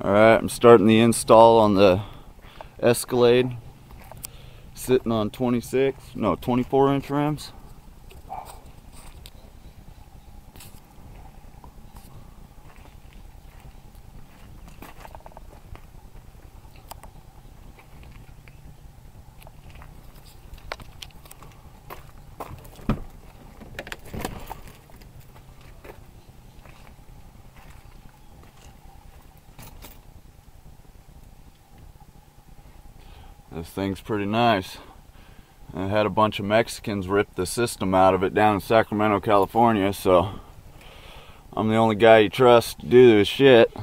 Alright, I'm starting the install on the Escalade, sitting on 24-inch rims. This thing's pretty nice. I had a bunch of Mexicans rip the system out of it down in Sacramento, California, so I'm the only guy you trust to do this shit.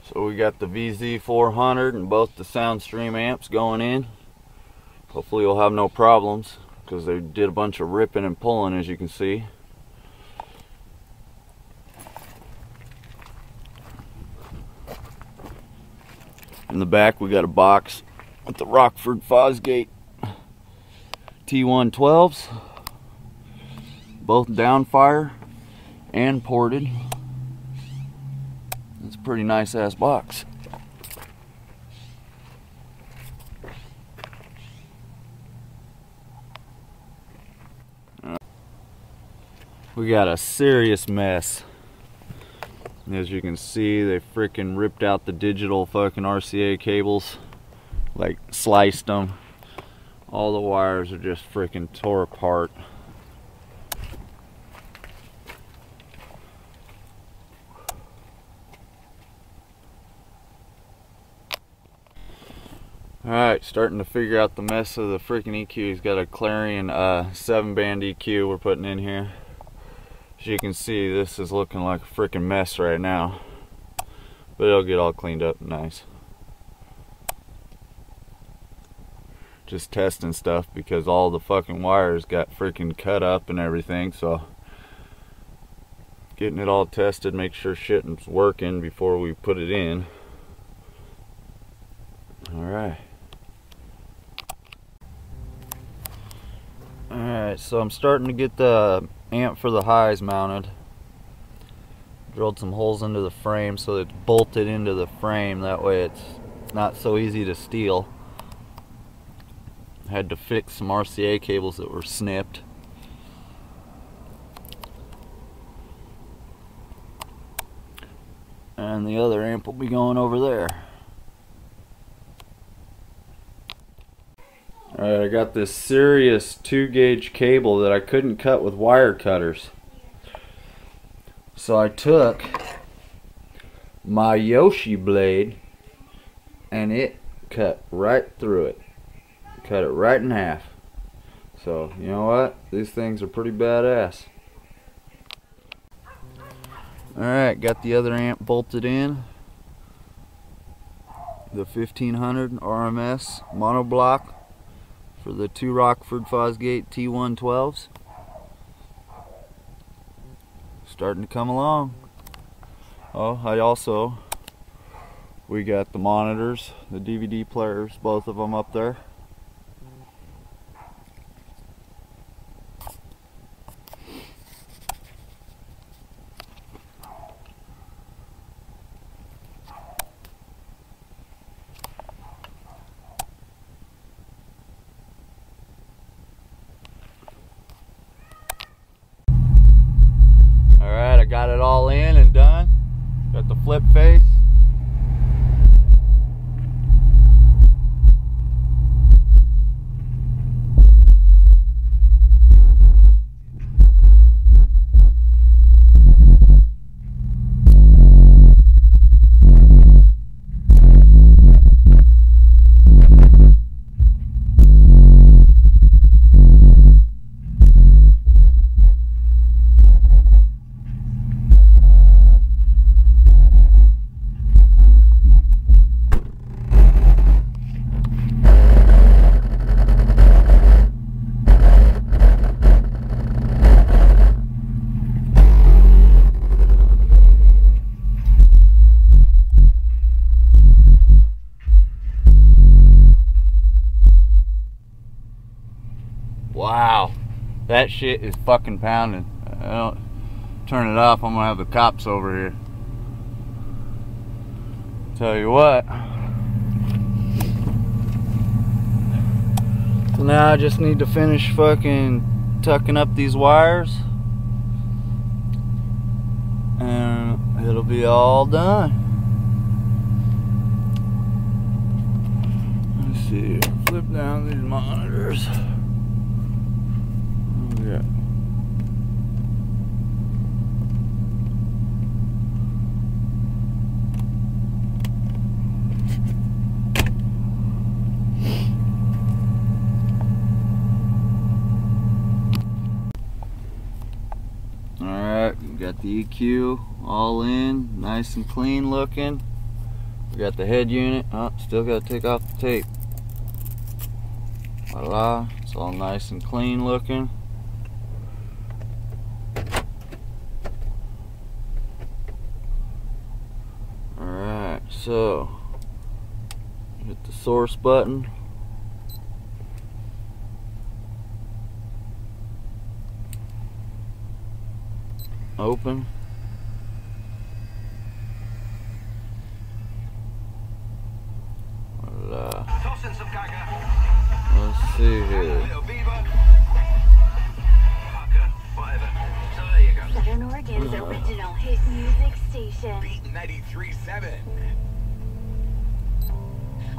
So we got the VZ400 and both the Soundstream amps going in. Hopefully we'll have no problems, because they did a bunch of ripping and pulling, as you can see. In the back we got a box with the Rockford Fosgate T112s, both downfire and ported. It's a pretty nice ass box. We got a serious mess. As you can see, they freaking ripped out the digital fucking RCA cables, like sliced them. All the wires are just freaking tore apart. Alright, starting to figure out the mess of the freaking EQ. He's got a Clarion 7-band EQ we're putting in here. As you can see, this is looking like a freaking mess right now, but it'll get all cleaned up nice. Just testing stuff because all the fucking wires got freaking cut up and everything, so getting it all tested, make sure shit's working before we put it in. Alright. Alright, so I'm starting to get the amp for the highs mounted. Drilled some holes into the frame so it's bolted into the frame, that way it's not so easy to steal. Had to fix some RCA cables that were snipped. And the other amp will be going over there. Alright, I got this serious 2-gauge cable that I couldn't cut with wire cutters. So I took my Yoshi blade and it cut right through it. Cut it right in half. So, you know what? These things are pretty badass. Alright, got the other amp bolted in. The 1500 RMS monoblock for the 2 Rockford Fosgate T112s. Starting to come along. Oh, we got the monitors, the DVD players, both of them up there. Alright, I got it all in and done. Got the flip face. Wow, that shit is fucking pounding. I don't turn it off, I'm gonna have the cops over here. Tell you what. So now I just need to finish fucking tucking up these wires, and it'll be all done. Let's see, flip down these monitors. Yeah. Alright, we got the EQ all in, nice and clean looking. We got the head unit. Oh, still got to take off the tape. Voila, it's all nice and clean looking. Alright, so hit the source button. Open. Voila. Let's see here. Southern Oregon's original hit music station. Beat 93.7.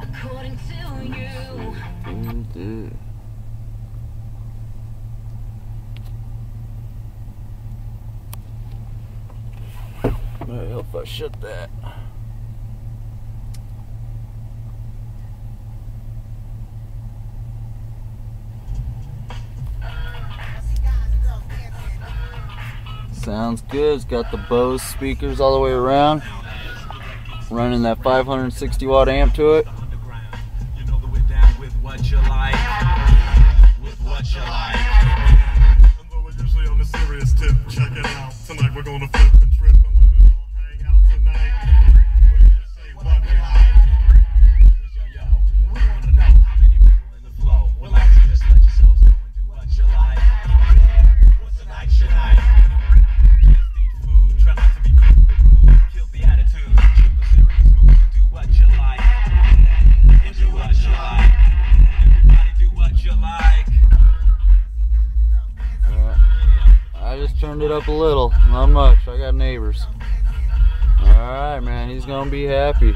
According to you. Might help if I shut that. Sounds good. It's got the Bose speakers all the way around. Running that 560 watt amp to it. You know that we're down with what you like. With what you like. And though we're usually on a serious tip, check it out. Tonight we're gonna flip and trip and let it all hang out tonight. We're gonna say what we like. Yo, we wanna know how many people in the flow. Well, like to just let yourselves go and do what you like. What's the night tonight? Just eat food, try not to be crude or rude. Kill the attitude, keep the serious mood and do what you like. And do what you like. Everybody do what you like. I just turned it up a little, not much. I got neighbors. Alright, man, he's gonna be happy.